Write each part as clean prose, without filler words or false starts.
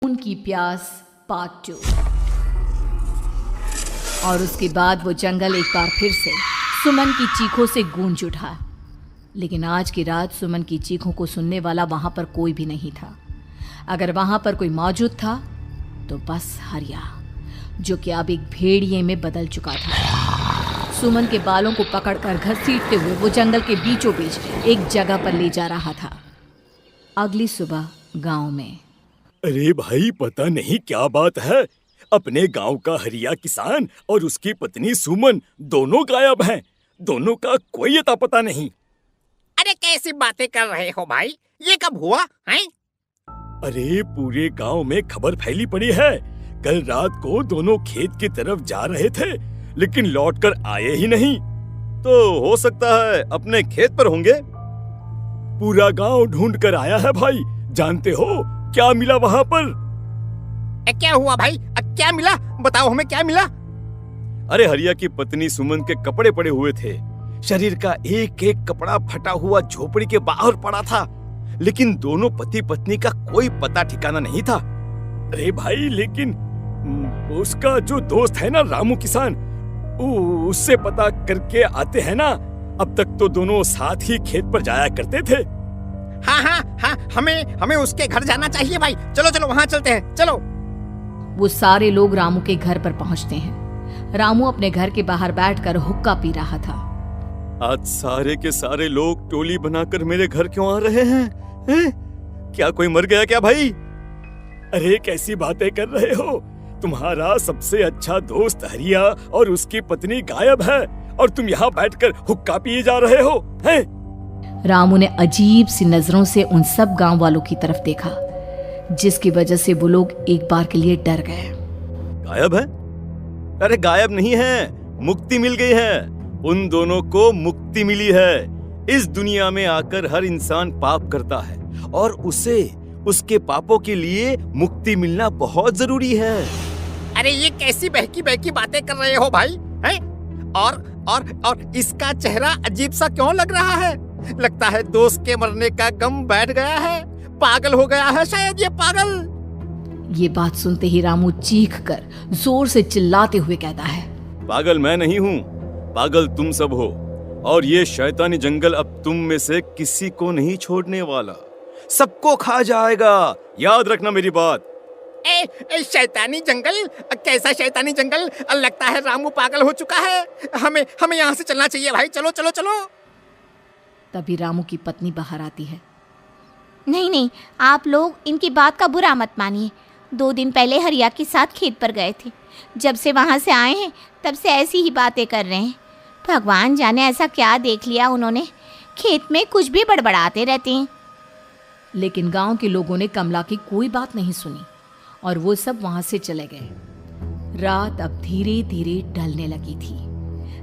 उनकी प्यास पार्ट 2। और उसके बाद वो जंगल एक बार फिर से सुमन की चीखों से गूंज उठा। लेकिन आज की रात सुमन की चीखों को सुनने वाला वहां पर कोई भी नहीं था। अगर वहां पर कोई मौजूद था तो बस हरिया, जो कि अब एक भेड़िए में बदल चुका था। सुमन के बालों को पकड़कर घसीटते हुए वो जंगल के बीचों बीच एक जगह पर ले जा रहा था। अगली सुबह गांव में। अरे भाई, पता नहीं क्या बात है, अपने गांव का हरिया किसान और उसकी पत्नी सुमन दोनों गायब हैं। दोनों का कोई अता पता नहीं। अरे कैसी बातें कर रहे हो भाई, ये कब हुआ है? अरे पूरे गांव में खबर फैली पड़ी है। कल रात को दोनों खेत की तरफ जा रहे थे, लेकिन लौटकर आए ही नहीं। तो हो सकता है अपने खेत पर होंगे। पूरा गांव ढूंढ कर आया है भाई। जानते हो क्या मिला वहां पर? क्या हुआ भाई? क्या मिला? बताओ हमें, क्या मिला? अरे हरिया की पत्नी सुमन के कपड़े पड़े हुए थे। शरीर का एक एक कपड़ा फटा हुआ झोपड़ी के बाहर पड़ा था, लेकिन दोनों पति पत्नी का कोई पता ठिकाना नहीं था। अरे भाई, लेकिन उसका जो दोस्त है ना रामू किसान, उससे पता करके आते हैं ना। अब तक तो दोनों साथ ही खेत पर जाया करते थे। हाँ, हमें उसके घर जाना चाहिए भाई। चलो वहाँ चलते हैं, चलो। वो सारे लोग रामू के घर पर पहुंचते हैं। रामू अपने घर के बाहर बैठकर हुक्का पी रहा था। आज सारे के सारे लोग टोली बनाकर मेरे घर क्यों आ रहे हैं? क्या कोई मर गया क्या भाई? अरे कैसी बातें कर रहे हो? तुम्हारा सबसे अच्छा दोस्त हरिया और उसकी पत्नी गायब है और तुम यहाँ बैठकर हुक्का पिए जा रहे हो हैं? रामू ने अजीब सी नजरों से उन सब गांव वालों की तरफ देखा, जिसकी वजह से वो लोग एक बार के लिए डर गए। गायब है? अरे गायब नहीं है, मुक्ति मिल गई है। उन दोनों को मुक्ति मिली है। इस दुनिया में आकर हर इंसान पाप करता है और उसे उसके पापों के लिए मुक्ति मिलना बहुत जरूरी है। अरे ये कैसी बहकी बहकी बातें कर रहे हो भाई, हैं? और इसका चेहरा अजीब सा क्यों लग रहा है? लगता है दोस्त के मरने का गम बैठ गया है। पागल हो गया है शायद ये पागल। ये बात सुनते ही रामू चीख कर जोर से चिल्लाते हुए कहता है, पागल मैं नहीं हूँ, पागल तुम सब हो। और ये शैतानी जंगल अब तुम में से किसी को नहीं छोड़ने वाला, सबको खा जाएगा। याद रखना मेरी बात। शैतानी जंगल? कैसा शैतानी जंगल? लगता है रामू पागल हो चुका है। हमें यहाँ से चलना चाहिए भाई। चलो। तभी रामू की पत्नी बाहर आती है। नहीं, आप लोग इनकी बात का बुरा मत मानिए। 2 दिन पहले हरिया के साथ खेत पर गए थे। जब से वहाँ से आए हैं तब से ऐसी ही बातें कर रहे हैं। भगवान जाने ऐसा क्या देख लिया उन्होंने, खेत में कुछ भी बड़बड़ाते रहते हैं। लेकिन गांव के लोगों ने कमला की कोई बात नहीं सुनी और वो सब वहां से चले गए। रात अब धीरे धीरे ढलने लगी थी।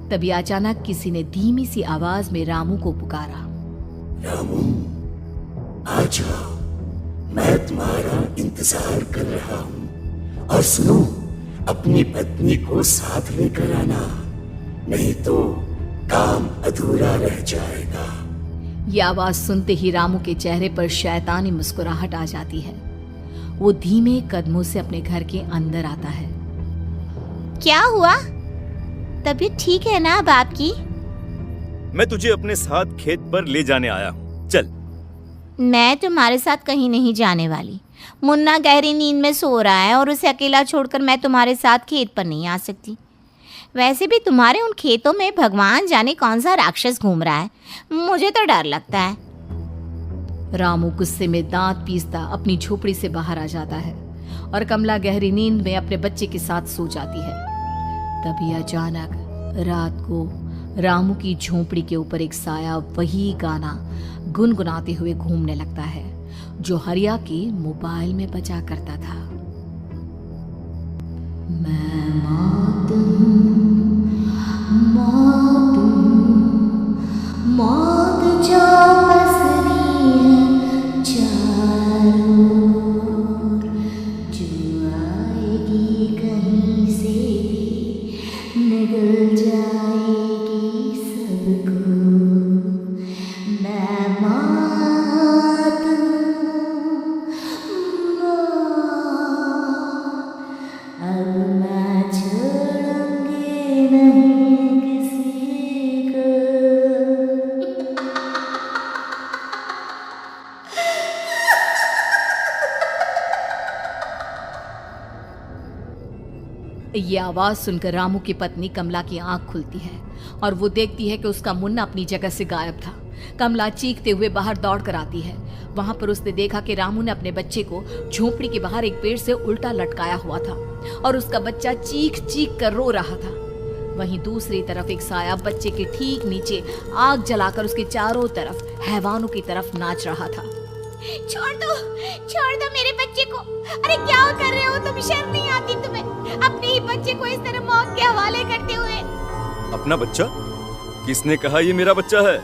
तभी अचानक किसी ने धीमी सी आवाज में रामू को पुकारा। रामू, आ जाओ, मैं तुम्हारा इंतजार कर रहा हूँ। और सुनो, अपनी पत्नी को साथ लेकर आना, नहीं तो काम अधूरा रह जाएगा। ये आवाज सुनते ही रामू के चेहरे पर शैतानी मुस्कुराहट आ जाती है। वो धीमे कदमों से अपने घर के अंदर आता है। क्या हुआ? तबीयत ठीक है ना अब आपकी? मैं तुझे अपने साथ खेत पर ले जाने आया हूँ, चल। मैं तुम्हारे साथ कहीं नहीं जाने वाली। मुन्ना गहरी नींद में सो रहा है और उसे अकेला छोड़कर मैं तुम्हारे साथ खेत पर नहीं आ सकती। वैसे भी तुम्हारे उन खेतों में भगवान जाने कौन सा राक्षस घूम रहा है, मुझे तो डर लगता है। रामू गुस्से में दांत पीसता अपनी झोपड़ी से बाहर आ जाता है और कमला गहरी नींद में अपने बच्चे के साथ सो जाती है। तभी अचानक रात को रामू की झोपड़ी के ऊपर एक साया वही गाना गुनगुनाते हुए घूमने लगता है जो हरिया के मोबाइल में बजा करता था। मैं मौत जो पसरी है चारों ओर, जो आएगी कहीं से भी निगल जाएगी सबको। मैं मौत ये आवाज सुनकर रामू की पत्नी कमला की आंख खुलती है और वो देखती है कि उसका मुन्ना अपनी जगह से गायब था। कमला चीखते हुए बाहर दौड़ कर आती है। वहां पर उसने देखा कि रामू ने अपने बच्चे को झोपड़ी के बाहर एक पेड़ से उल्टा लटकाया हुआ था और उसका बच्चा चीख चीख कर रो रहा था। वहीं दूसरी तरफ एक साया बच्चे के ठीक नीचे आग जलाकर उसके चारों तरफ हैवानों की तरफ नाच रहा था। छोड़ दो मेरे बच्चे को। अरे क्या कर रहे हो तुम? शर्म नहीं आती तुम्हें अपने ही बच्चे को इस तरह मौत के हवाले करते हुए? अपना बच्चा? किसने कहा ये मेरा बच्चा है?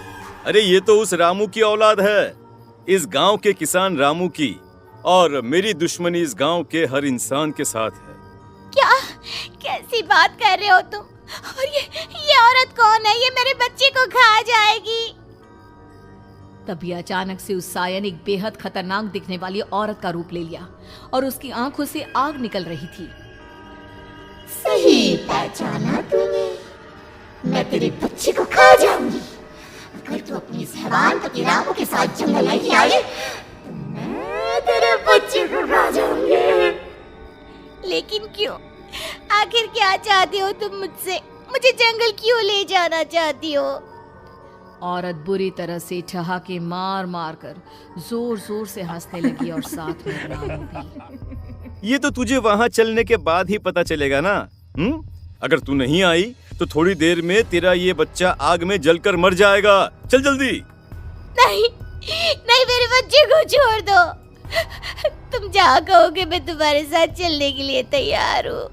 अरे ये तो उस रामू की औलाद है, इस गांव के किसान रामू की, और मेरी दुश्मनी इस गांव के हर इंसान के साथ है। क्या? कैसी बात कर रहे हो तुम? और ये औरत कौन है? ये मेरे बच्चे को खा जाएगी। तभी अचानक से उस साया ने एक बेहद खतरनाक दिखने वाली औरत का रूप ले लिया और उसकी आंखों से आग निकल रही थी। सही पहचाना तूने, मैं तेरे बच्चे को खा जाऊंगी। अगर तू अपनी इस हैवान पति रामू के साथ जंगल नहीं आई तो मैं तेरे बच्चे को खा जाऊंगी। लेकिन क्यों? आखिर क्या चाहती हो तुम मुझसे? मुझे जंगल क्यों ले जाना चाहती हो? औरत बुरी तरह से ठहाके मार मार कर जोर जोर से हंसने लगी और साथ में रामू भी। ये तो तुझे वहाँ चलने के बाद ही पता चलेगा ना। अगर तू नहीं आई तो थोड़ी देर में तेरा ये बच्चा आग में जलकर मर जाएगा। चल जल्दी। नहीं, मेरे बच्चे को छोड़ दो। तुम जहाँ कहोगे मैं तुम्हारे साथ चलने के लिए तैयार हूँ।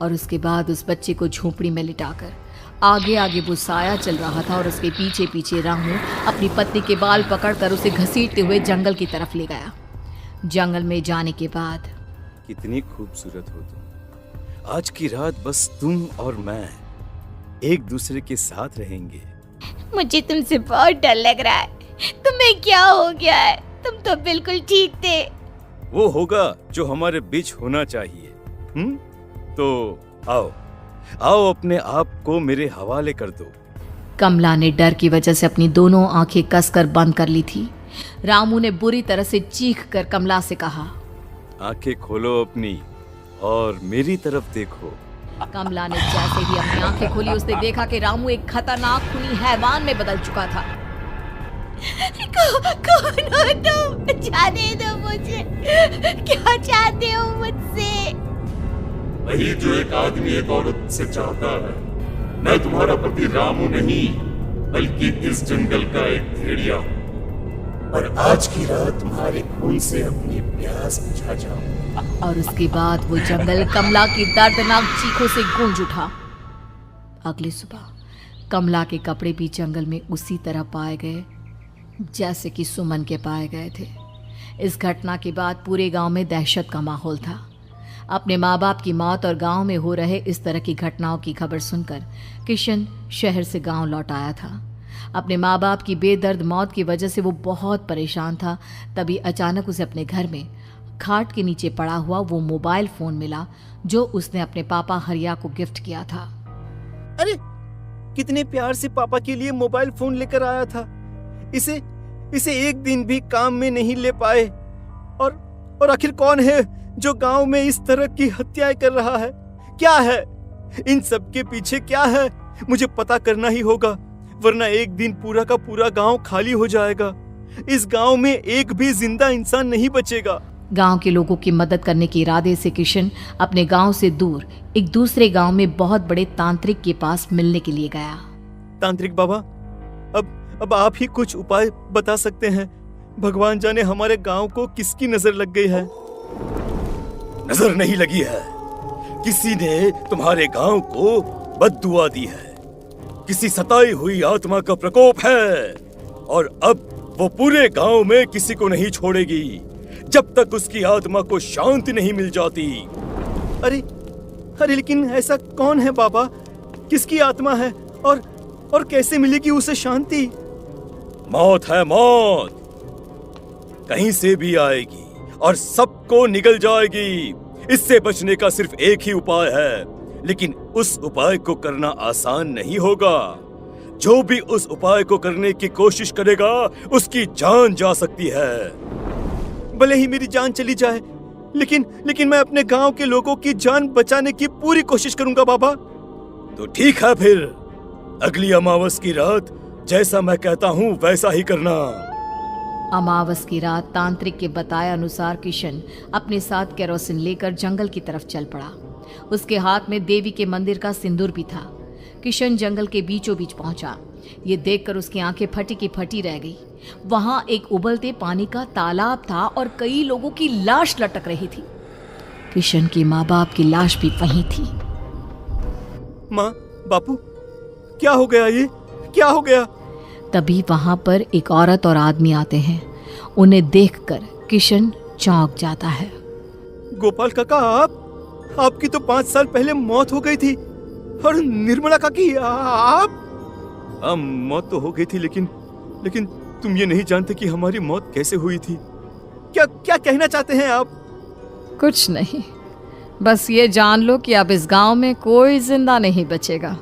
और उसके बाद उस बच्चे को झोपड़ी में लिटाकर आगे आगे वो साया चल रहा था और उसके पीछे पीछे रामू अपनी पत्नी के बाल पकड़कर उसे घसीटते हुए जंगल की तरफ ले गया। जंगल में जाने के बाद, कितनी खूबसूरत हो तुम। आज की रात बस तुम और मैं एक दूसरे के साथ रहेंगे। मुझे तुमसे बहुत डर लग रहा है। तुम्हें क्या हो गया है? तुम तो बिल्कुल ठीक थे। वो होगा जो हमारे बीच होना चाहिए। तो आओ अपने आप को मेरे हवाले कर दो। कमला ने डर की वजह से अपनी दोनों आंखें कसकर बंद कर ली थी। रामू ने बुरी तरह से चीख कर कमला से कहा, आंखें खोलो अपनी और मेरी तरफ देखो। कमला ने जैसे ही अपनी आंखें खोली उसने देखा कि रामू एक खतरनाक खूनी हैवान में बदल चुका था। कौन हो तुम? जाने दो मुझे। क्या चाहते हो मुझसे? वही जो एक आदमी एक औरत से चाहता है। मैं तुम्हारा पति रामू नहीं, बल्कि इस जंगल का एक भेड़िया हूँ, और आज की रात तुम्हारे खून से अपनी प्यास बुझा जाऊं। और उसके बाद वो जंगल कमला की दर्दनाक चीखों से गूंज उठा। अगली सुबह कमला के कपड़े भी जंगल में उसी तरह पाए गए जैसे कि सुमन के पाए गए थे। इस घटना के बाद पूरे गांव में दहशत का माहौल था। अपने माँ बाप की मौत और गांव में हो रहे इस तरह की घटनाओं की खबर सुनकर किशन शहर से गांव लौट आया था। अपने माँ बाप की बेदर्द मौत की वजह से वो बहुत परेशान था। तभी अचानक उसे अपने घर में खाट के नीचे पड़ा हुआ वो मोबाइल फोन मिला जो उसने अपने पापा हरिया को गिफ्ट किया था। अरे कितने प्यार से पापा के लिए मोबाइल फोन लेकर आया था। इसे एक दिन भी काम में नहीं ले पाए। और आखिर कौन है जो गांव में इस तरह की हत्याएं कर रहा है? क्या है इन सब के पीछे? क्या है? मुझे पता करना ही होगा, वरना एक दिन पूरा का पूरा गांव खाली हो जाएगा। इस गांव में एक भी जिंदा इंसान नहीं बचेगा। गांव के लोगों की मदद करने के इरादे से किशन अपने गांव से दूर एक दूसरे गांव में बहुत बड़े तांत्रिक के पास मिलने के लिए गया। तांत्रिक बाबा, अब आप ही कुछ उपाय बता सकते हैं। भगवान जाने हमारे गांव को किसकी नजर लग गई है। नजर नहीं लगी है, किसी ने तुम्हारे गांव को बद्दुआ दी है। किसी सताई हुई आत्मा का प्रकोप है और अब वो पूरे गांव में किसी को नहीं छोड़ेगी जब तक उसकी आत्मा को शांति नहीं मिल जाती। अरे लेकिन ऐसा कौन है बाबा? किसकी आत्मा है और कैसे मिलेगी उसे शांति? मौत है, मौत कहीं से भी आएगी और सबको निगल जाएगी। इससे बचने का सिर्फ एक ही उपाय है, लेकिन उस उपाय को करना आसान नहीं होगा। जो भी उस उपाय को करने की कोशिश करेगा उसकी जान जा सकती है। भले ही मेरी जान चली जाए, लेकिन मैं अपने गांव के लोगों की जान बचाने की पूरी कोशिश करूंगा बाबा। तो ठीक है फिर, अगली अमावस की रात जैसा मैं कहता हूँ वैसा ही करना। अमावस की रात तांत्रिक के बताए अनुसार किशन अपने साथ केरोसिन लेकर जंगल की तरफ चल पड़ा। उसके हाथ में देवी के मंदिर का सिंदूर भी था। किशन जंगल के बीचों बीच पहुंचा। ये देखकर उसकी आंखें फटी की फटी रह गई। वहां एक उबलते पानी का तालाब था और कई लोगों की लाश लटक रही थी। किशन के माँ बाप की लाश भी वहीं थी। माँ, बापू, क्या हो गया? ये क्या हो गया? तभी वहां पर एक औरत और आदमी आते हैं। उन्हें देखकर किशन चौंक जाता है। गोपाल काका, आपकी तो 5 साल पहले मौत हो गई थी। और निर्मला काकी, आप? हाँ, मौत तो हो गई थी, लेकिन तुम ये नहीं जानते कि हमारी मौत कैसे हुई थी। क्या कहना चाहते हैं आप? कुछ नहीं, बस ये जान लो कि अब इस गांव में कोई जिंदा नहीं बचेगा।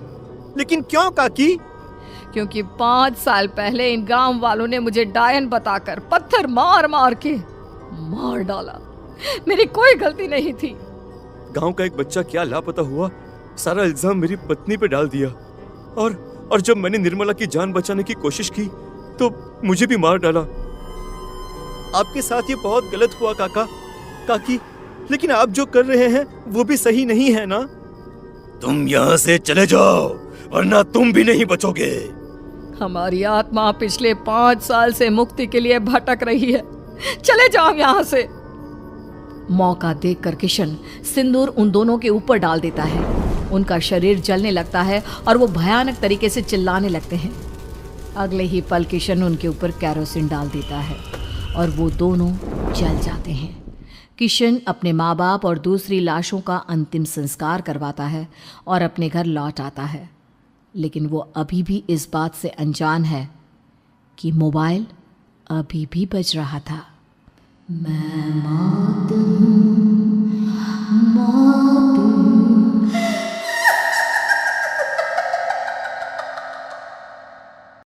लेकिन क्यों काकी? क्योंकि 5 साल पहले इन गांव वालों ने मुझे डायन बताकर पत्थर मार मार के मार डाला। मेरी कोई गलती नहीं थी। गांव का एक बच्चा क्या लापता हुआ, सारा इल्जाम मेरी पत्नी पे डाल दिया। और जब मैंने निर्मला की जान बचाने की कोशिश की तो मुझे भी मार डाला। आपके साथ ये बहुत गलत हुआ काकी, लेकिन आप जो कर रहे हैं वो भी सही नहीं है ना? तुम यहाँ से चले जाओ वरना तुम भी नहीं बचोगे। हमारी आत्मा पिछले 5 साल से मुक्ति के लिए भटक रही है। चले जाओ यहाँ से। मौका देखकर किशन सिंदूर उन दोनों के ऊपर डाल देता है। उनका शरीर जलने लगता है और वो भयानक तरीके से चिल्लाने लगते हैं। अगले ही पल किशन उनके ऊपर केरोसिन डाल देता है और वो दोनों जल जाते हैं। किशन अपने माँ बाप और दूसरी लाशों का अंतिम संस्कार करवाता है और अपने घर लौट आता है। लेकिन वो अभी भी इस बात से अनजान है कि मोबाइल अभी भी बज रहा था। मैं मौत हूँ, मौत हूँ।